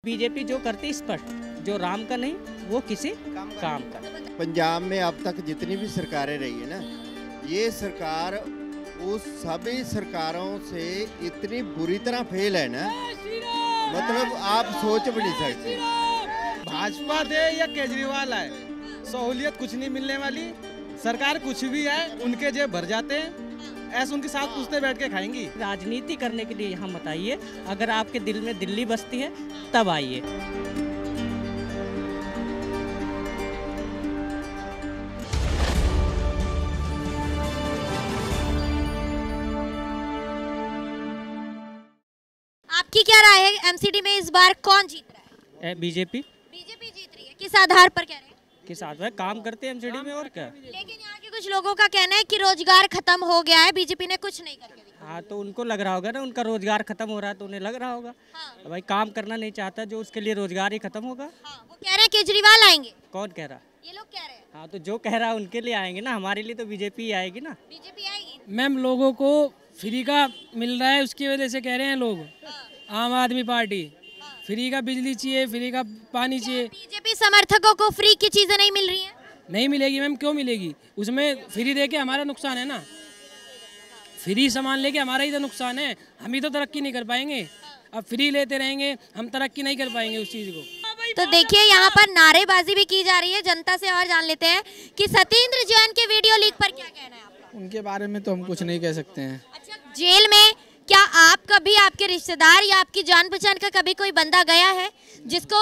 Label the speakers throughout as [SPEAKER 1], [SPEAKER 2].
[SPEAKER 1] BJP जो करती स्पष्ट, जो राम का नहीं वो किसी काम का।
[SPEAKER 2] पंजाब में अब तक जितनी भी सरकारें रही है ना, ये सरकार उस सभी सरकारों से इतनी बुरी तरह फेल है ना, मतलब आप सोच भी नहीं सकते।
[SPEAKER 3] भाजपा दे या केजरीवाल आए, सहूलियत कुछ नहीं मिलने वाली। सरकार कुछ भी है उनके जेब भर जाते हैं, ऐसे उनके साथ पूछते बैठ के खाएंगी।
[SPEAKER 1] राजनीति करने के लिए यहाँ मत आइए, अगर आपके दिल में दिल्ली बसती है तब आइए।
[SPEAKER 4] आपकी क्या राय है, एमसीडी में इस बार कौन जीत रहा है?
[SPEAKER 1] बीजेपी
[SPEAKER 4] जीत रही है। किस आधार पर कह रहे हैं?
[SPEAKER 1] के साथ में काम करते हैं एमसीडी में, और क्या।
[SPEAKER 4] लेकिन यहाँ के कुछ लोगों का कहना है कि रोजगार खत्म हो गया है, बीजेपी ने कुछ नहीं करके दिखाया।
[SPEAKER 1] हाँ, तो उनको लग रहा होगा ना, उनका रोजगार खत्म हो रहा है तो उन्हें लग रहा होगा।
[SPEAKER 4] हाँ।
[SPEAKER 1] भाई काम करना नहीं चाहता जो, उसके लिए रोजगार ही खत्म होगा।
[SPEAKER 4] हाँ, वो कह रहे हैं केजरीवाल आएंगे।
[SPEAKER 1] कौन कह रहा?
[SPEAKER 4] ये लोग कह रहे हैं।
[SPEAKER 1] हाँ, तो जो कह रहा है उनके लिए आएंगे ना, हमारे लिए तो बीजेपी ही आएगी ना।
[SPEAKER 4] बीजेपी आएगी।
[SPEAKER 5] मैम, लोगों को फ्री का मिल रहा है, उसकी वजह से कह रहे हैं लोग। आम आदमी पार्टी फ्री का बिजली चाहिए, फ्री का पानी चाहिए।
[SPEAKER 4] बीजेपी समर्थकों को फ्री की चीजें नहीं मिल रही हैं?
[SPEAKER 5] नहीं मिलेगी मैम, क्यों मिलेगी? उसमें फ्री दे के हमारा नुकसान है ना, फ्री सामान लेके हमारा ही तो नुकसान है। हम ही तो तरक्की नहीं कर पाएंगे। अब फ्री लेते रहेंगे, हम तरक्की नहीं कर पाएंगे उस चीज़ को।
[SPEAKER 4] तो देखिए यहाँ पर नारेबाजी भी की जा रही है। जनता से और जान लेते हैं कि सत्येंद्र जैन के वीडियो लीक पर क्या कहना है आपका?
[SPEAKER 6] उनके बारे में तो हम कुछ नहीं कह सकते हैं।
[SPEAKER 4] अच्छा, जेल में क्या आप कभी, आपके रिश्तेदार या आपकी जान पहचान का कभी कोई बंदा गया है जिसको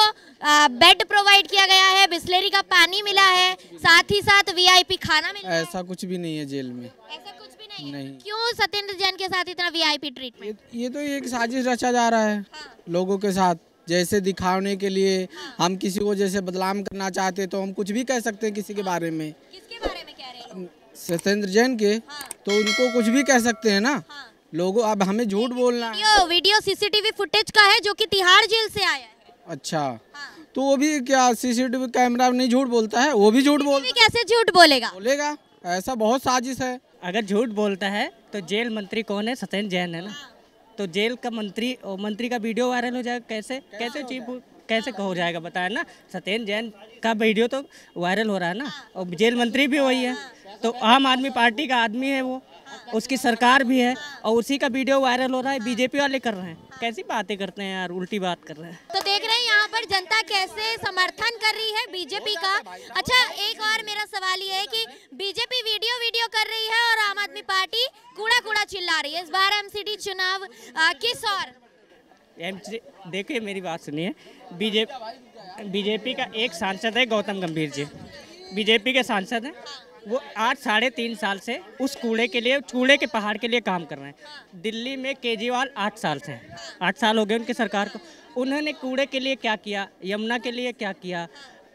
[SPEAKER 4] बेड प्रोवाइड किया गया है, बिस्लेरी का पानी मिला है, साथ ही साथ वीआईपी खाना मिला है?
[SPEAKER 6] ऐसा कुछ भी नहीं है जेल में।
[SPEAKER 4] ऐसा कुछ भी नहीं है?
[SPEAKER 6] नहीं।
[SPEAKER 4] क्यों सत्येंद्र जैन के साथ इतना वीआईपी ट्रीटमेंट?
[SPEAKER 6] ये तो एक साजिश रचा जा रहा है लोगों के साथ, जैसे दिखाने के लिए। हम किसी को जैसे बदनाम करना चाहते तो हम कुछ भी कह सकते हैं किसी के बारे में।
[SPEAKER 4] किसके बारे में कह रहे हैं?
[SPEAKER 6] सत्येंद्र जैन के। तो उनको कुछ भी कह सकते हैं ना लोगों। अब हमें झूठ बोलना है।
[SPEAKER 4] वीडियो सीसीटीवी फुटेज का है जो कि तिहाड़ जेल से आया है।
[SPEAKER 6] अच्छा, तो वो भी क्या सीसीटीवी कैमरा नहीं झूठ बोलता है? वो भी झूठ
[SPEAKER 4] कैसे झूठ बोलेगा?
[SPEAKER 6] ऐसा बहुत साजिश है।
[SPEAKER 1] अगर झूठ बोलता है तो जेल मंत्री कौन है? सत्येंद्र जैन है ना। तो जेल का मंत्री का वीडियो वायरल हो जाएगा कैसे? कैसे हो जाएगा बताया ना। सत्येंद्र जैन का वीडियो तो वायरल हो रहा है ना, और जेल मंत्री भी वही है, तो आम आदमी पार्टी का आदमी है वो, उसकी सरकार भी है, और उसी का वीडियो वायरल हो रहा है। बीजेपी वाले कर रहे हैं। कैसी बातें करते हैं यार, उल्टी बात कर रहे हैं।
[SPEAKER 4] तो देख रहे हैं यहाँ पर जनता कैसे समर्थन कर रही है बीजेपी का। अच्छा, एक और मेरा सवाल ये है कि बीजेपी वीडियो कर रही है और आम आदमी पार्टी कूड़ा चिल्ला रही है। इस बार एमसीडी चुनाव किस और?
[SPEAKER 1] देखिए मेरी बात सुनिए, बीजेपी का एक सांसद है गौतम गंभीर जी, बीजेपी के सांसद हैं। वो आज 3.5 साल से उस कूड़े के पहाड़ के लिए काम कर रहे हैं। दिल्ली में केजरीवाल 8 साल से हैं, 8 साल हो गए उनकी सरकार को। उन्होंने कूड़े के लिए क्या किया, यमुना के लिए क्या किया,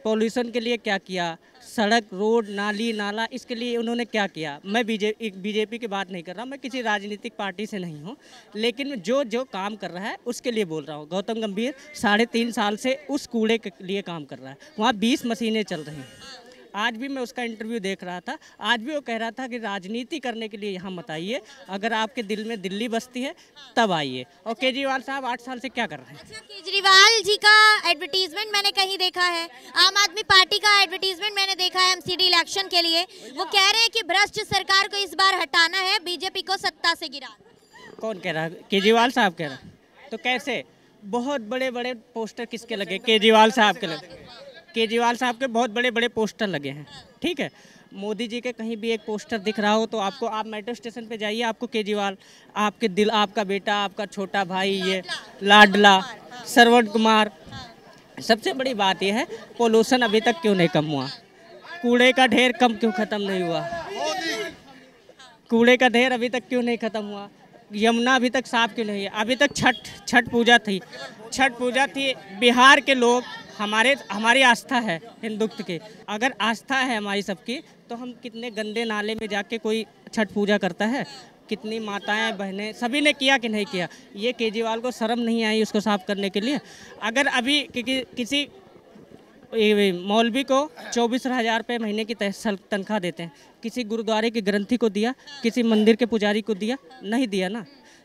[SPEAKER 1] पॉल्यूशन के लिए क्या किया, सड़क, रोड, नाली, नाला, इसके लिए उन्होंने क्या किया। मैं बीजेपी की बात नहीं कर रहा, मैं किसी राजनीतिक पार्टी से नहीं हूँ, लेकिन जो काम कर रहा है उसके लिए बोल रहा हूँ। गौतम गंभीर 3.5 साल से उस कूड़े के लिए काम कर रहा है। वहाँ 20 मशीनें चल रही हैं। आज भी मैं उसका इंटरव्यू देख रहा था, आज भी वो कह रहा था कि राजनीति करने के लिए यहाँ मत आइए, अगर आपके दिल में दिल्ली बसती है तब आइए। और केजरीवाल साहब 8 साल से क्या कर रहे हैं?
[SPEAKER 4] अच्छा, केजरीवाल जी का एडवर्टीजमेंट मैंने कहीं देखा है, आम आदमी पार्टी का एडवर्टीजमेंट मैंने देखा है एमसीडी इलेक्शन के लिए। वो कह रहे हैं कि भ्रष्ट सरकार को इस बार हटाना है, बीजेपी को सत्ता से गिराना।
[SPEAKER 1] कौन कह रहा है? केजरीवाल साहब कह रहे हैं। तो कैसे? बहुत बड़े बड़े पोस्टर किसके लगे? केजरीवाल साहब के लगे। केजरीवाल साहब के बहुत बड़े बड़े पोस्टर लगे हैं, ठीक है। मोदी जी के कहीं भी एक पोस्टर दिख रहा हो तो आप मेट्रो स्टेशन पे जाइए, आपको केजरीवाल, आपके दिल, आपका बेटा, आपका छोटा भाई, ये लाडला श्रवण कुमार। सबसे बड़ी बात यह है, पोल्यूशन अभी तक क्यों नहीं कम हुआ? कूड़े का ढेर कम क्यों ख़त्म नहीं हुआ? कूड़े का ढेर अभी तक क्यों नहीं ख़त्म हुआ? यमुना अभी तक साफ क्यों नहीं है? अभी तक छठ पूजा थी। बिहार के लोग, हमारी आस्था है हिंदुत्व की, अगर आस्था है हमारी सबकी, तो हम कितने गंदे नाले में जाके कोई छठ पूजा करता है? कितनी माताएं बहनें सभी ने किया कि नहीं किया? ये केजरीवाल को शर्म नहीं आई उसको साफ करने के लिए? अगर अभी किसी मौलवी को 24,000 रुपये महीने की तनख्वाह देते हैं, किसी गुरुद्वारे की ग्रंथी को दिया, किसी मंदिर के पुजारी को दिया? नहीं दिया ना।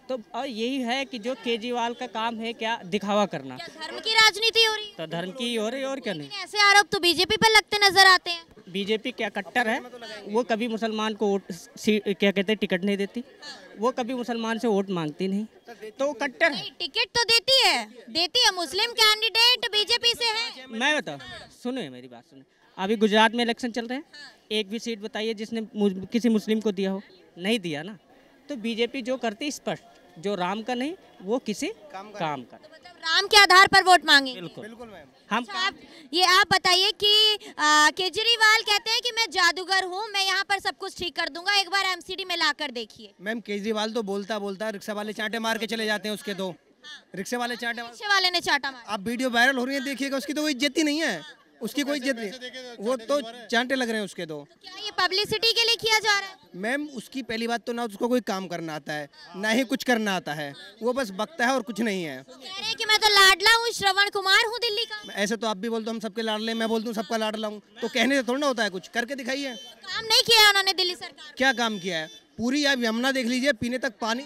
[SPEAKER 1] तो और यही है कि जो केजरीवाल का काम है क्या दिखावा करना,
[SPEAKER 4] क्या धर्म की राजनीति हो रही है?
[SPEAKER 1] तो धर्म की हो रही है और क्या नहीं।
[SPEAKER 4] लेकिन ऐसे आरोप तो बीजेपी पर लगते नजर आते हैं।
[SPEAKER 1] बीजेपी क्या कट्टर है, वो कभी मुसलमान को वोट क्या कहते हैं टिकट नहीं देती, वो कभी मुसलमान से वोट मांगती नहीं, तो वो कट्टर है।
[SPEAKER 4] नहीं, टिकट तो देती है मुस्लिम कैंडिडेट बीजेपी से है।
[SPEAKER 1] मैं बताऊँ, सुनिए मेरी बात सुनिए, अभी गुजरात में इलेक्शन चल रहे हैं, एक भी सीट बताइए जिसने किसी मुस्लिम को दिया हो, नहीं दिया ना। तो बीजेपी जो करती स्पष्ट, जो राम का नहीं वो किसी काम का।
[SPEAKER 4] तो मतलब राम के आधार पर वोट मांगेंगे।
[SPEAKER 1] बिल्कुल हम
[SPEAKER 4] अच्छा, आप बताइए कि केजरीवाल कहते हैं कि मैं जादूगर हूँ, मैं यहाँ पर सब कुछ ठीक कर दूंगा, एक बार एमसीडी में लाकर देखिए।
[SPEAKER 7] मैम केजरीवाल तो बोलता रिक्शा वाले चांटे मार के चले जाते हैं उसके, तो रिक्शा वाले चांटे
[SPEAKER 4] रिक्शे वाले ने चाटा मारा।
[SPEAKER 7] आप वीडियो वायरल हो रही है देखिएगा, उसकी तो कोई इज्जत ही नहीं है, उसकी कोई इज्जत नहीं, वो तो चांटे लग रहे हैं उसके। तो
[SPEAKER 4] क्या ये पब्लिसिटी के लिए किया जा रहा है?
[SPEAKER 7] मैम उसकी पहली बात तो ना उसको कोई काम करना आता है, ना ही कुछ करना आता है, वो बस बकता है और कुछ नहीं है।
[SPEAKER 4] कह रहे हैं कि मैं तो लाडला हूँ, श्रवण कुमार हूँ दिल्ली का।
[SPEAKER 7] ऐसे तो आप भी बोलते हो हम सबके लाडले, मैं बोलता हूँ सबका लाडला हूँ, तो कहने से थोड़ा ना होता है, कुछ करके दिखाइए।
[SPEAKER 4] काम नहीं किया है उन्होंने दिल्ली सरकार।
[SPEAKER 7] क्या काम किया है? पूरी आप यमुना देख लीजिए, पीने तक पानी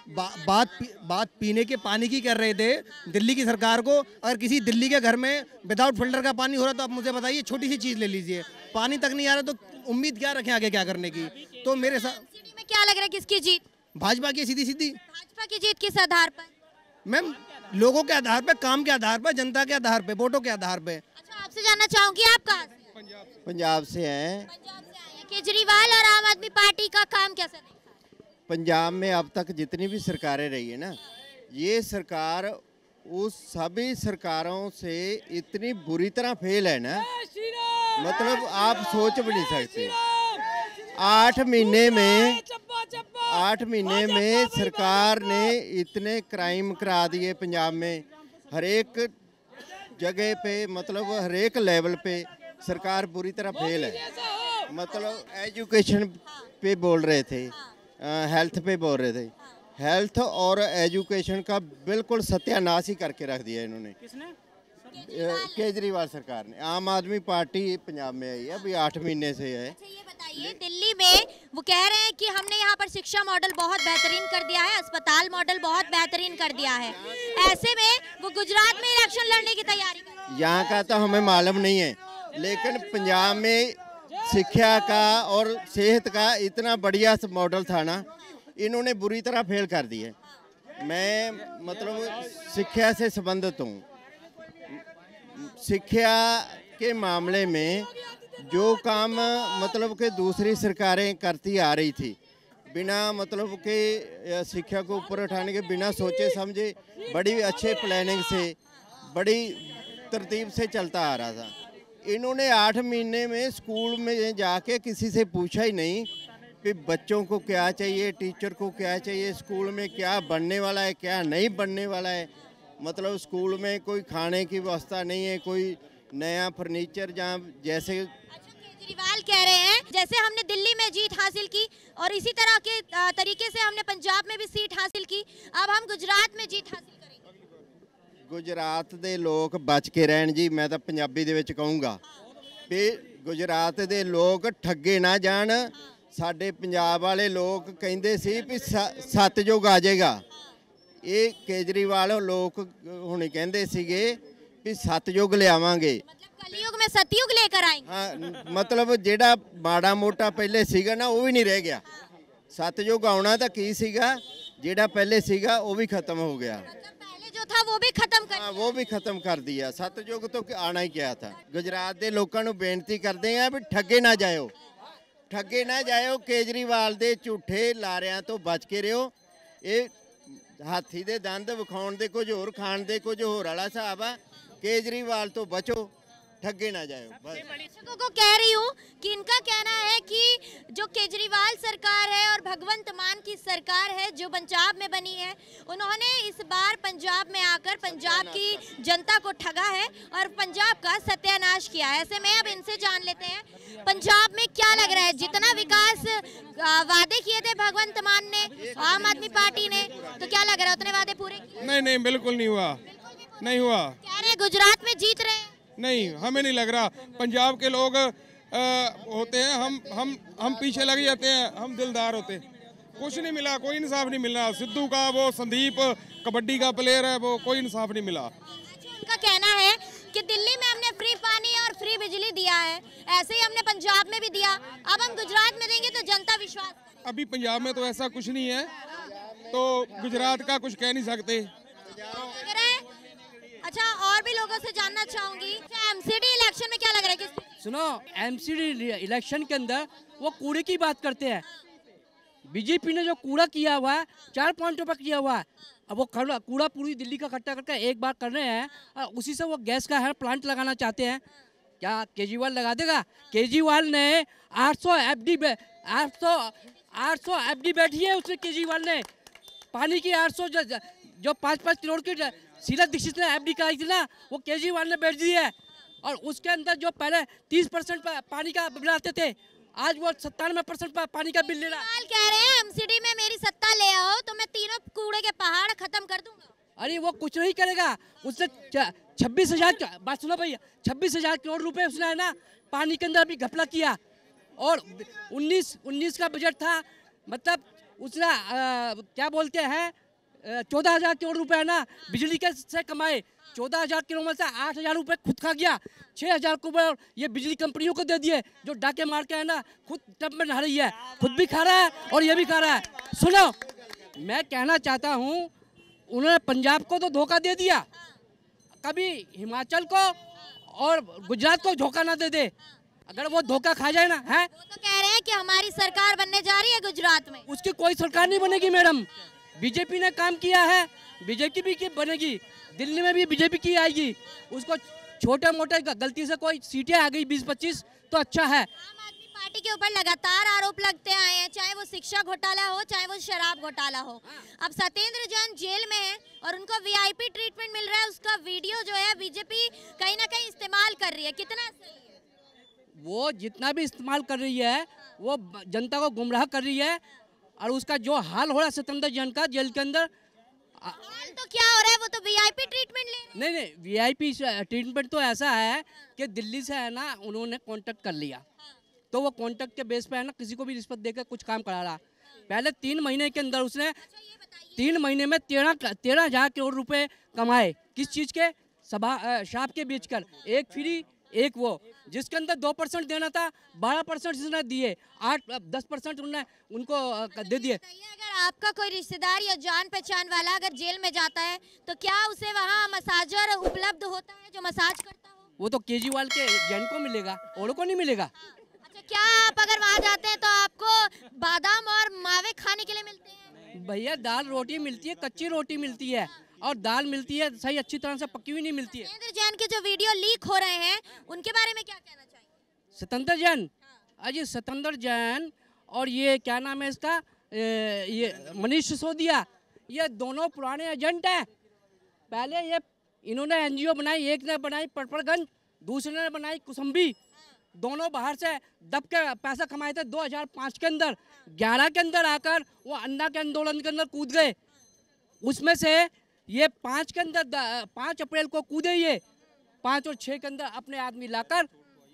[SPEAKER 7] बात पीने के पानी की कर रहे थे दिल्ली की सरकार को। अगर किसी दिल्ली के घर में विदाउट फिल्टर का पानी हो रहा तो आप मुझे बताइए, छोटी सी चीज ले लीजिए, पानी तक नहीं आ रहा तो उम्मीद क्या रखें आगे क्या करने की। तो मेरे साथ
[SPEAKER 4] में क्या लग रहा है किसकी जीत?
[SPEAKER 7] भाजपा की सीधी सीधी।
[SPEAKER 4] भाजपा की जीत किस आधार पर?
[SPEAKER 7] मैम लोगों के आधार पर, काम के आधार पर, जनता के आधार पर, वोटों के आधार पर।
[SPEAKER 4] अच्छा, आपसे जानना चाहूंगी आप कहाँ से?
[SPEAKER 2] पंजाब से हैं।
[SPEAKER 4] पंजाब से आए हैं। केजरीवाल और आम आदमी पार्टी का काम कैसा देखा?
[SPEAKER 2] पंजाब में अब तक जितनी भी सरकारें रही है ना, ये सरकार उस सभी सरकारों से इतनी बुरी तरह फेल है ना, मतलब आप सोच भी नहीं सकते। 8 महीने में सरकार ने इतने क्राइम करा दिए पंजाब में, हर एक जगह पे, मतलब हर एक लेवल पे सरकार बुरी तरह फेल है। मतलब एजुकेशन पे बोल रहे थे, हेल्थ पे बोल रहे थे, हेल्थ और एजुकेशन का बिल्कुल सत्यानाश ही करके रख दिया इन्होंने।
[SPEAKER 1] किसने?
[SPEAKER 2] केजरीवाल सरकार ने। आम आदमी पार्टी पंजाब में आई है, अभी 8 महीने से है।
[SPEAKER 4] अच्छा, ये बताइए, दिल्ली में वो कह रहे हैं कि हमने यहाँ पर शिक्षा मॉडल बहुत बेहतरीन कर दिया है, अस्पताल मॉडल बहुत बेहतरीन कर दिया है, ऐसे में वो गुजरात में इलेक्शन लड़ने की तैयारी कर रहे हैं।
[SPEAKER 2] यहाँ का तो हमें मालूम नहीं है, लेकिन पंजाब में शिक्षा का और सेहत का इतना बढ़िया मॉडल था ना, इन्होंने बुरी तरह फेल कर दिया। मैं मतलब शिक्षा से संबंधित हूँ। शिक्षा के मामले में जो काम मतलब कि दूसरी सरकारें करती आ रही थी, बिना मतलब के शिक्षा को ऊपर उठाने के, बिना सोचे समझे, बड़ी अच्छे प्लानिंग से, बड़ी तरतीब से चलता आ रहा था। इन्होंने 8 महीने में स्कूल में जाके किसी से पूछा ही नहीं कि बच्चों को क्या चाहिए, टीचर को क्या चाहिए, स्कूल में क्या बनने वाला है, क्या नहीं बनने वाला है। मतलब स्कूल में कोई खाने की व्यवस्था नहीं है, कोई नया फर्नीचर, जहाँ जैसे
[SPEAKER 4] केजरीवाल कह रहे हैं जैसे हमने दिल्ली में जीत हासिल की और इसी तरह के तरीके से हमने पंजाब में भी सीट हासिल की, अब हम गुजरात में जीत हासिल करेंगे।
[SPEAKER 2] गुजरात ਦੇ ਲੋਕ ਬਚ ਕੇ ਰਹਿਣ ਜੀ। ਮੈਂ ਤਾਂ ਪੰਜਾਬੀ ਦੇ ਵਿੱਚ ਕਹੂੰਗਾ ਵੀ ਗੁਜਰਾਤ ਦੇ ਲੋਕ ਠੱਗੇ ਨਾ ਜਾਣ। ਸਾਡੇ ਪੰਜਾਬ ਵਾਲੇ ਲੋਕ ਕਹਿੰਦੇ ਸੀ ਵੀ ਸਤਜੁਗ ਆ ਜਾਏਗਾ, ਇਹ ਕੇਜਰੀਵਾਲ ਲੋਕ ਹੁਣੇ ਕਹਿੰਦੇ ਸੀਗੇ ਵੀ ਸਤਜੁਗ ਲਿਆਵਾਂਗੇ।
[SPEAKER 4] कलयुग में सतयुग लेकर आएंगे।
[SPEAKER 2] हाँ, मतलब ਜਿਹੜਾ ਮਾੜਾ ਮੋਟਾ ਪਹਿਲੇ ਸੀਗਾ ਨਾ ਉਹ ਵੀ ਨਹੀਂ ਰਹਿ ਗਿਆ। ਸਤਜੁਗ ਆਉਣਾ ਤਾਂ ਕੀ ਸੀਗਾ, ਜਿਹੜਾ ਪਹਿਲੇ ਸੀਗਾ ਉਹ ਵੀ खत्म हो गया।
[SPEAKER 4] पहले जो था वो भी खत्म कर
[SPEAKER 2] हाँ, वो भी खत्म कर दिया। सतयुग तो आना ही क्या था। गुजरात के लोगों को बेनती करते हैं भी ठगे ना जाओ, ठगे ना जाओ। केजरीवाल के झूठे लारियां तो बच के रहो। ये हाथी दे दंद विखाउण दे कुछ होर, खाण दे कुछ होर वाला हिसाब आ। केजरीवाल तो बचो, ठगे ना जाओ।
[SPEAKER 4] दर्शकों को कह रही हूँ कि इनका कहना है कि जो केजरीवाल सरकार है और भगवंत मान की सरकार है जो पंजाब में बनी है, उन्होंने इस बार पंजाब में आकर पंजाब की जनता को ठगा है और पंजाब का सत्यानाश किया है। ऐसे में अब इनसे जान लेते हैं पंजाब में क्या लग रहा है, जितना विकास वादे किए थे भगवंत मान ने, आम आदमी पार्टी ने, तो क्या लग रहा है उतने वादे पूरे किए?
[SPEAKER 8] नहीं, बिल्कुल नहीं हुआ, नहीं हुआ।
[SPEAKER 4] कह रहे गुजरात में जीत रहे हैं।
[SPEAKER 8] नहीं, हमें नहीं लग रहा। पंजाब के लोग होते हैं, हम पीछे लग जाते हैं, हम दिलदार होते। कुछ नहीं मिला, कोई इंसाफ नहीं मिला। सिद्धू का वो संदीप कबड्डी का प्लेयर है, वो कोई इंसाफ नहीं मिला।
[SPEAKER 4] उनका कहना है कि दिल्ली में हमने फ्री पानी और फ्री बिजली दिया है, ऐसे ही हमने पंजाब में भी दिया, अब हम गुजरात में देंगे तो जनता विश्वास करेगी।
[SPEAKER 8] अभी पंजाब में तो ऐसा कुछ नहीं है, तो गुजरात का कुछ कह नहीं सकते।
[SPEAKER 4] अच्छा, और भी लोगों से जानना चाहूंगी, एमसीडी इलेक्शन में क्या लग रहा है? किस
[SPEAKER 9] सुनो, एमसीडी इलेक्शन के अंदर वो कूड़े की बात करते हैं। बीजेपी ने जो कूड़ा किया हुआ है 4 पॉइंटों पर किया हुआ है। अब वो कूड़ा पूरी दिल्ली का इकट्ठा करके एक बार कर रहे हैं और उसी से वो गैस का है प्लांट लगाना चाहते हैं। क्या केजरीवाल लगा देगा? केजरीवाल ने 800 एफडी बैठी है उसने। केजरीवाल ने पानी की 800 जो 5-5 करोड़ की शीला दीक्षित ने एफडी कराई थी ना, वो केजरीवाल ने बैठ दी है। और उसके अंदर जो पहले 30% पानी का बिल आते थे, आज वो 97% पानी का बिल ले रहा है।
[SPEAKER 4] कह रहे हैं एमसीडी में मेरी सत्ता ले आओ तो मैं तीनों कूड़े के पहाड़ खत्म कर दूंगा।
[SPEAKER 9] अरे वो कुछ नहीं करेगा। उसने 26,000 बात सुनो भैया, 26,000 करोड़ रुपए उसने है ना पानी के अंदर अभी घपला किया। और 19 का बजट था, मतलब उसने क्या बोलते हैं 14,000 करोड़ रुपए है ना बिजली के से कमाए। 14,000 करोड़ में से 8,000 रुपए खुद खा गया, 6,000 रुपए ये बिजली कंपनियों को दे दिए जो डाके मार के है ना खुद टब में नहा रही है, खुद भी खा रहा है और ये भी खा रहा है। सुनो, मैं कहना चाहता हूँ, उन्होंने पंजाब को तो धोखा दे दिया, कभी हिमाचल को और गुजरात को धोखा ना दे दे। अगर वो धोखा खा जाए ना है,
[SPEAKER 4] वो तो कह रहे हैं कि हमारी सरकार बनने जा रही है गुजरात में।
[SPEAKER 9] उसकी कोई सरकार नहीं बनेगी मैडम। बीजेपी ने काम किया है, बीजेपी की बनेगी, दिल्ली में भी बीजेपी की आएगी। उसको छोटे मोटे गलती से कोई सीटें आ गई 20-25 तो अच्छा है।
[SPEAKER 4] आम आदमी पार्टी के ऊपर लगातार आरोप लगते आए हैं, चाहे वो शिक्षा घोटाला हो, चाहे वो शराब घोटाला हो। अब सत्येंद्र जैन जेल में है और उनको वीआईपी ट्रीटमेंट मिल रहा है, उसका वीडियो जो है बीजेपी कहीं ना कहीं इस्तेमाल कर रही है। कितना सही है?
[SPEAKER 9] वो जितना भी इस्तेमाल कर रही है वो जनता को गुमराह कर रही है। और उसका जो हाल हो रहा है सत्येंद्र जैन का जेल के अंदर,
[SPEAKER 4] हाल तो क्या हो रहा है, वो तो वीआईपी ट्रीटमेंट ले रहे हैं।
[SPEAKER 9] नहीं, वीआईपी ट्रीटमेंट तो ऐसा है कि दिल्ली से है ना उन्होंने कांटेक्ट कर लिया, तो वो कांटेक्ट के बेस पे है ना किसी को भी रिश्वत देकर कुछ काम करा रहा। पहले 3 महीने के अंदर उसने 3 महीने में 13,000 करोड़ रुपए कमाए। किस चीज़ के? शराब के बेचकर। एक फ्री एक वो, जिसके अंदर 2% देना था 12% जिसने दिए, 8-10% उन्होंने उनको दे दिए।
[SPEAKER 4] अगर आपका कोई रिश्तेदार या जान पहचान वाला अगर जेल में जाता है तो क्या उसे वहाँ मसाजर उपलब्ध होता है जो मसाज करता हो?
[SPEAKER 9] वो तो केजरीवाल के जैन को मिलेगा, औरों को नहीं मिलेगा।
[SPEAKER 4] अच्छा, क्या आप अगर वहाँ जाते हैं तो आपको बादाम और मावे खाने के लिए मिलते हैं?
[SPEAKER 9] भैया दाल रोटी मिलती है, कच्ची रोटी मिलती है और दाल मिलती है सही अच्छी तरह से पकी हुई नहीं मिलती है।
[SPEAKER 4] सत्येंद्र जैन के जो वीडियो लीक हो रहे हैं उनके बारे में क्या कहना चाहिए?
[SPEAKER 9] सत्येंद्र जैन, अजी सत्येंद्र जैन और ये क्या नाम है इसका, ये मनीष सिसोदिया, ये दोनों पुराने एजेंट हैं। पहले ये इन्होंने एनजीओ बनाई, एक ने बनाई पटपड़गंज, दूसरे ने बनाई कुसुम्बी। दोनों बाहर से दब के पैसा कमाए थे। 2005 के अंदर 11 के अंदर आकर वो अन्ना के आंदोलन के अंदर कूद गए। उसमें से ये 5 के अंदर 5 अप्रैल को कूदे, ये 5 और 6 के अंदर अपने आदमी लाकर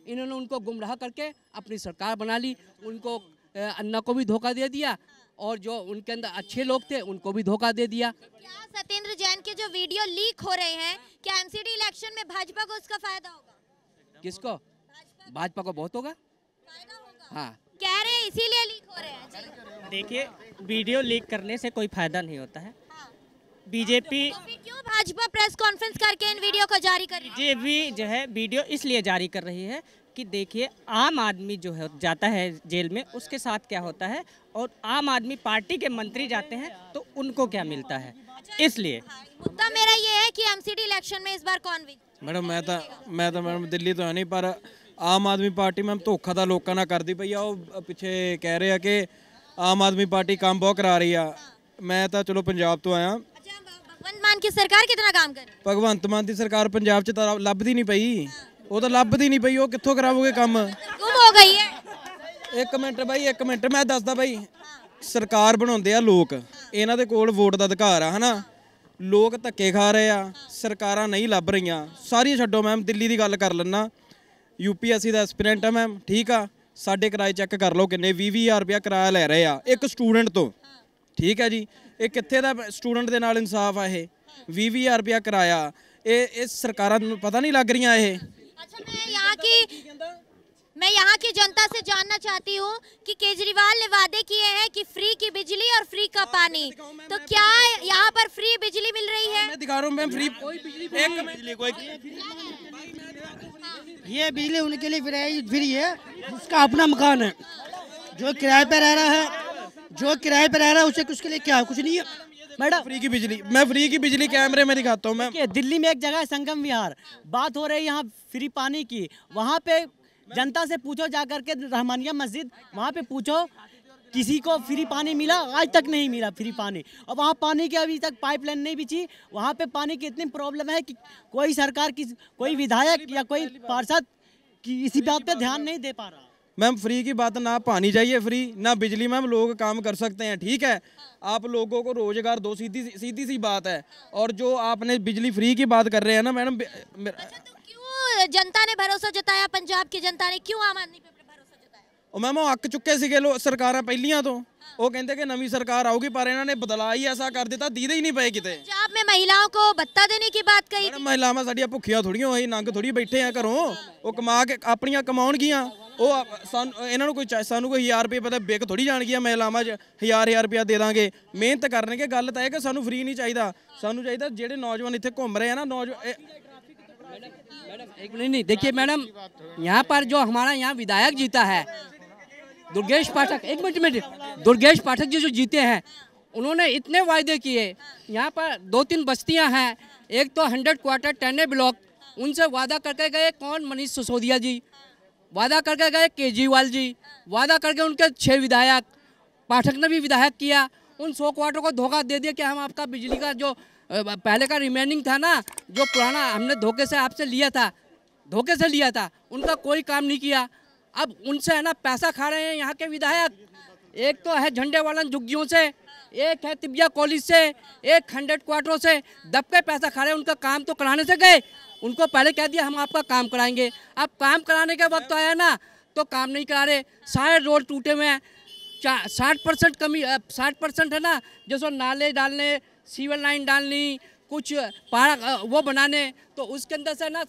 [SPEAKER 9] इन्होंने उनको गुमराह करके अपनी सरकार बना ली। उनको अन्ना को भी धोखा दे दिया और जो उनके अंदर अच्छे लोग थे उनको भी धोखा दे दिया।
[SPEAKER 4] क्या सत्येंद्र जैन के जो वीडियो लीक हो रहे हैं, क्या एमसीडी इलेक्शन में भाजपा को उसका फायदा होगा?
[SPEAKER 9] किसको? भाजपा को बहुत होगा। हाँ,
[SPEAKER 4] कह रहे हैं इसीलिए लीक हो रहे हैं जी।
[SPEAKER 1] देखिए, वीडियो लीक करने से कोई फायदा नहीं होता है। बीजेपी
[SPEAKER 4] तो फिर क्यों भाजपा प्रेस कॉन्फ्रेंस करके इन वीडियो को जारी कर रही है?
[SPEAKER 1] बीजेपी जो है वीडियो इसलिए जारी कर रही है कि देखिए, आम आदमी जो है जाता है जेल में, उसके साथ क्या होता है, और आम आदमी पार्टी के मंत्री जाते हैं तो उनको क्या मिलता है, इसलिए।
[SPEAKER 4] मुद्दा मेरा ये है कि एमसीडी इलेक्शन में इस बार कौन विजय?
[SPEAKER 10] मैडम मैं तो मैडम ਦਿੱਲੀ ਤੋਂ ਨਹੀਂ, ਪਰ ਆਮ ਆਦਮੀ ਪਾਰਟੀ ਮੈਮ ਧੋਖਾ ਤਾਂ ਲੋਕਾਂ ਨਾਲ ਕਰਦੀ ਪਈ ਆ। ਉਹ ਪਿੱਛੇ ਕਹਿ ਰਹੇ ਆ ਕਿ ਆਮ ਆਦਮੀ ਪਾਰਟੀ ਕੰਮ ਬਹੁਤ ਕਰਾ ਰਹੀ ਆ। ਮੈਂ ਤਾਂ ਚਲੋ ਪੰਜਾਬ ਤੋਂ ਆਇਆ।
[SPEAKER 4] भगवंत मान की सरकार कितना काम कर रही है?
[SPEAKER 10] ਭਗਵੰਤ ਮਾਨ ਦੀ ਸਰਕਾਰ ਪੰਜਾਬ 'ਚ ਤਾਂ ਲੱਭਦੀ ਨਹੀਂ ਪਈ। ਉਹ ਤਾਂ ਲੱਭਦੀ ਨਹੀਂ ਪਈ, ਉਹ ਕਿੱਥੋਂ ਕਰਾਵੋਗੇ ਕੰਮ?
[SPEAKER 4] गुम हो गई है।
[SPEAKER 10] ਇੱਕ ਮਿੰਟ ਬਾਈ, ਇੱਕ ਮਿੰਟ ਮੈਂ ਦੱਸਦਾ ਬਾਈ। ਸਰਕਾਰ ਬਣਾਉਂਦੇ ਆ ਲੋਕ, ਇਹਨਾਂ ਦੇ ਕੋਲ ਵੋਟ ਦਾ ਅਧਿਕਾਰ ਆ, ਹਨਾ। ਲੋਕ ਧੱਕੇ ਖਾ ਰਹੇ ਆ, ਸਰਕਾਰਾਂ ਨਹੀਂ ਲੱਭ ਰਹੀਆਂ। ਸਾਰੀ ਛੱਡੋ ਮੈਮ, ਦਿੱਲੀ ਦੀ ਗੱਲ ਕਰ ਲੈਣਾ। यूपीएससी ਦਾ ਐਸਪੀਰੈਂਟ ਆ ਮੈਮ, ਠੀਕ ਆ। ਸਾਡੇ ਕਿਰਾਏ ਚੈੱਕ ਕਰ ਲਓ ਕਿੰਨੇ 20,000 ਰੁਪਇਆ ਕਿਰਾਇਆ ਲੈ ਰਹੇ ਆ ਇੱਕ ਸਟੂਡੈਂਟ ਤੋਂ। ठीक है जी। ਇਹ ਕਿੱਥੇ ਦਾ ਸਟੂਡੈਂਟ ਦੇ ਨਾਲ ਇਨਸਾਫ ਆ? ਇਹ 20,000 रुपया किराया, ਇਹ ਸਰਕਾਰਾਂ ਨੂੰ ਪਤਾ नहीं लग रही ਇਹ।
[SPEAKER 4] अच्छा, मैं यहाँ की जनता से जानना चाहती हूँ कि केजरीवाल ने वादे किए हैं कि फ्री की बिजली और फ्री का पानी, तो क्या यहाँ पर फ्री बिजली मिल रही है?
[SPEAKER 10] मैं दिखा रहा हूँ मैम, फ्री
[SPEAKER 11] ये बिजली उनके लिए फ्री है जिसका अपना मकान है। जो किराए पे रह रहा है उसे उसके लिए क्या है? कुछ नहीं है
[SPEAKER 10] मैडम। फ्री की बिजली, मैं फ्री की बिजली कैमरे में दिखाता हूँ। मैं
[SPEAKER 12] दिल्ली में एक जगह है संगम विहार, बात हो रही है यहाँ फ्री पानी की। वहाँ पे जनता से पूछो जाकर के, रहमानिया मस्जिद वहाँ पे पूछो, किसी को फ्री पानी मिला? आज तक नहीं मिला फ्री पानी। और वहाँ पानी की अभी तक पाइपलाइन नहीं बिछी। वहाँ पे पानी की इतनी प्रॉब्लम है कि कोई सरकार की, कोई विधायक या कोई पार्षद की इसी बात पे ध्यान नहीं दे पा रहा।
[SPEAKER 10] मैम फ्री की बात, ना पानी चाहिए फ्री, ना बिजली। मैम लोग काम कर सकते हैं, ठीक है। आप लोगों को रोजगार दो, सीधी सी बात है। और जो आपने बिजली फ्री की बात कर रहे हैं ना मैडम,
[SPEAKER 4] क्यों जनता ने भरोसा जताया? पंजाब की जनता ने क्यों आम आदमी पे भरोसा जताया?
[SPEAKER 10] ਉਹ ਮੈਮ ਉਹ ਅੱਕ ਚੁੱਕੇ ਸੀਗੇ ਸਰਕਾਰਾਂ ਪਹਿਲੀਆਂ ਤੋਂ। ਉਹ ਕਹਿੰਦੇ ਕਿ ਨਵੀਂ ਸਰਕਾਰ ਆਊਗੀ, ਪਰ ਇਹਨਾਂ ਨੇ ਬਦਲਾ ਹੀ ਐਸਾ ਕਰ ਦਿੱਤਾ, ਦੀਦੇ ਹੀ ਨਹੀਂ ਪਏ ਕਿਤੇ।
[SPEAKER 4] पंजाब में महिलाओं को भत्ता देने की बात कही थी।
[SPEAKER 10] ਮਹਿਲਾਵਾਂ ਸਾਡੀਆਂ ਭੁੱਖੀਆਂ ਥੋੜੀਆਂ ਹੋਈ, ਨੰਗ ਥੋੜੀ ਬੈਠੇ ਆ ਘਰੋਂ। ਉਹ ਕਮਾ ਕੇ ਆਪਣੀਆਂ ਕਮਾਉਣਗੀਆਂ। ਉਹ ਇਹਨਾਂ ਨੂੰ ਕੋਈ ਸਾਨੂੰ ਕੋਈ 1000 ਰੁਪਏ ਪਤਾ ਵਿਕ ਥੋੜੀ ਜਾਣਗੀਆਂ। ਮਹਿਲਾਵਾਂ 'ਚ 1000 ਰੁਪਇਆ ਦੇ ਦਾਂਗੇ, ਮਿਹਨਤ ਕਰਨਗੇ। ਗੱਲ ਤਾਂ ਇਹ ਕਿ ਸਾਨੂੰ ਫ੍ਰੀ ਨਹੀਂ ਚਾਹੀਦਾ, ਸਾਨੂੰ ਚਾਹੀਦਾ ਜਿਹੜੇ ਨੌਜਵਾਨ ਇੱਥੇ ਘੁੰਮ ਰਹੇ ਆ ਨਾ,
[SPEAKER 9] एक मिनट नहीं, देखिए मैडम, यहाँ पर जो हमारा यहाँ विधायक जीता है दुर्गेश पाठक, एक मिनट, दुर्गेश पाठक जी जो जीते हैं, उन्होंने इतने वायदे किए। यहाँ पर 2-3 बस्तियाँ हैं, एक तो 100 क्वार्टर टेने ब्लॉक, उनसे वादा करके गए कौन? मनीष सिसोदिया जी, वादा करके गए केजरीवाल जी, वादा करके उनके 6 विधायक, पाठक ने भी विधायक किया। उन 100 क्वार्टर को धोखा दे दिया कि हम आपका बिजली का जो पहले का रिमेनिंग था ना, जो पुराना हमने धोखे से आपसे लिया था, उनका कोई काम नहीं किया। अब उनसे है ना पैसा खा रहे हैं यहाँ के विधायक। एक तो है झंडे वाला झुग्गियों से, एक है तिबिया कॉलेज से, एक 100 क्वार्टरों से दब के पैसा खा रहे हैं। उनका काम तो कराने से गए, उनको पहले कह दिया हम आपका काम कराएंगे। अब काम कराने के वक्त आया ना तो काम नहीं करा रहे। सारे रोड टूटे हुए हैं, 60% कमी, 60% है ना, जैसे नाले डालने, सीवर लाइन डालनी, कुछ पहाड़ वो बनाने, तो उसके अंदर से ना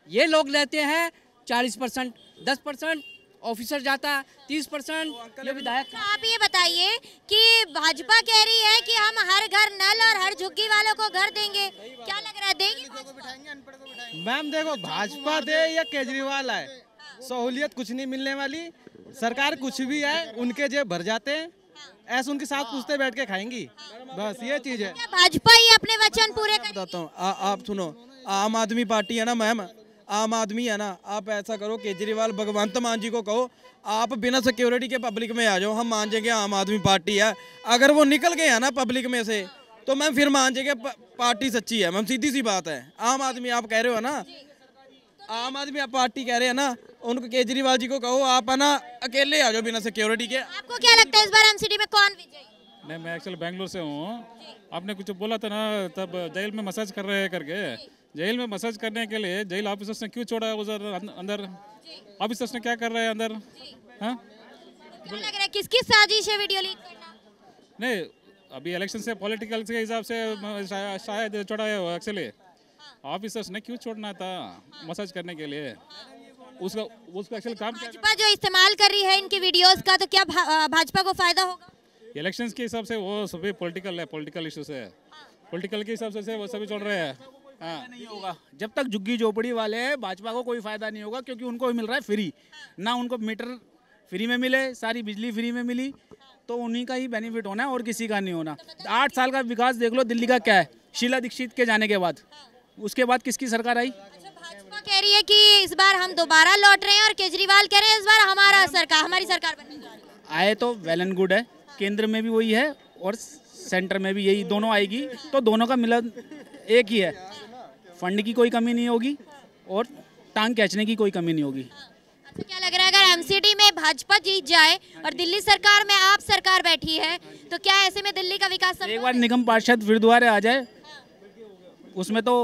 [SPEAKER 9] ये लोग लेते हैं 40%, 10% ऑफिसर जाता, 30% ये विधायक।
[SPEAKER 4] आप ये बताइए कि भाजपा कह रही है कि हम हर घर नल और हर झुग्गी वालों को घर देंगे, क्या लग रहा है देंगे?
[SPEAKER 3] मैम देखो, भाजपा दे या केजरीवाल आए, सहूलियत कुछ नहीं मिलने वाली। सरकार कुछ भी है उनके जेब भर जाते हैं, ऐसे उनके साथ पूछते बैठ के खाएंगी, बस ये चीज है।
[SPEAKER 4] भाजपा ही अपने वचन पूरे
[SPEAKER 10] बताता हूँ। आप सुनो, आम आदमी पार्टी है ना मैम, आम आदमी है ना, आप ऐसा करो, केजरीवाल भगवंत मान जी को कहो आप बिना सिक्योरिटी के पब्लिक में आ जाओ, हम मान जाएंगे आम आदमी पार्टी है। अगर वो निकल गए हैं ना पब्लिक में से, तो मैम फिर मान जाएंगे पार्टी सच्ची है। मैम सीधी सी बात है। आम आदमी आप कह रहे हो ना, आम आदमी आप पार्टी कह रहे हैं ना, उनको केजरीवाल जी को कहो आप है ना अकेले आ जाओ बिना सिक्योरिटी के।
[SPEAKER 4] आपको क्या लगता है इस बार एमसीडी में कौन विजयी?
[SPEAKER 13] नहीं, मैं एक्चुअली बेंगलोर से हूँ। आपने कुछ बोला था ना तब जेल में मसाज कर रहे हैं करके, जेल में मसाज करने के लिए जेल ऑफिसर्स ने क्यों छोड़ा है उधर अंदर? ऑफिसर्स ने क्या कर रहे हैं अंदर? हाँ,
[SPEAKER 4] क्या लग रहा है किसकी साजिश है वीडियो लीक करना?
[SPEAKER 13] नहीं, अभी इलेक्शन से पॉलिटिकल के हिसाब से शायद छोड़ा है एक्चुअली। ऑफिसर्स ने क्यों छोड़ना था मसाज करने के लिए? उसका एक्चुअल काम क्या?
[SPEAKER 4] भाजपा जो इस्तेमाल कर रही है इनकी वीडियोस का, तो क्या भाजपा को फायदा होगा?
[SPEAKER 13] इलेक्शंस के हिसाब से वो सभी पॉलिटिकल है, पॉलिटिकल इश्यूज है, पॉलिटिकल के हिसाब से वो सभी चल रहे हैं। हाँ,
[SPEAKER 14] नहीं होगा जब तक झुग्गी झोपड़ी वाले हैं, भाजपा को कोई फायदा नहीं होगा, क्योंकि उनको मिल रहा है फ्री। ना उनको मीटर फ्री में मिले, सारी बिजली फ्री में मिली, तो उन्हीं का ही बेनिफिट होना है और किसी का नहीं होना। 8 साल का विकास देख लो दिल्ली का क्या है, शीला दीक्षित के जाने के बाद। उसके बाद किसकी सरकार आई?
[SPEAKER 4] भाजपा कह रही है कि इस बार हम दोबारा लौट रहे हैं, और केजरीवाल कह रहे हैं इस बार हमारी सरकार बनने वाली है।
[SPEAKER 14] आए तो वेल एंड गुड है, केंद्र में भी वही है और सेंटर में भी यही, दोनों आएगी तो दोनों का मिलन एक ही है। फंड की कोई कमी नहीं होगी और टांग खींचने की कोई कमी नहीं होगी।
[SPEAKER 4] अच्छा, क्या लग रहा है अगर एमसीडी में भाजपा जीत जाए और दिल्ली सरकार में आप सरकार बैठी है, तो क्या ऐसे में दिल्ली का विकास संभव है?
[SPEAKER 14] एक बार निगम पार्षद फिर दोबारा आ जाए, उसमें तो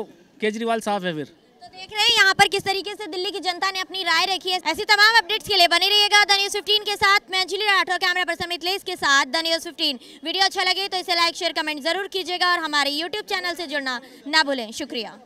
[SPEAKER 14] केजरीवाल साफ है फिर।
[SPEAKER 4] तो देख रहे हैं यहाँ पर किस तरीके से दिल्ली की जनता ने अपनी राय रखी है। ऐसी तमाम अपडेट्स के लिए बने रहिएगा द न्यूज़ 15 के साथ। मैं Anjali Rathore, camera person Amit less के साथ द न्यूज़ 15। वीडियो अच्छा लगे तो इसे लाइक शेयर कमेंट जरूर कीजिएगा और हमारे यूट्यूब चैनल से जुड़ना ना भूलें। शुक्रिया।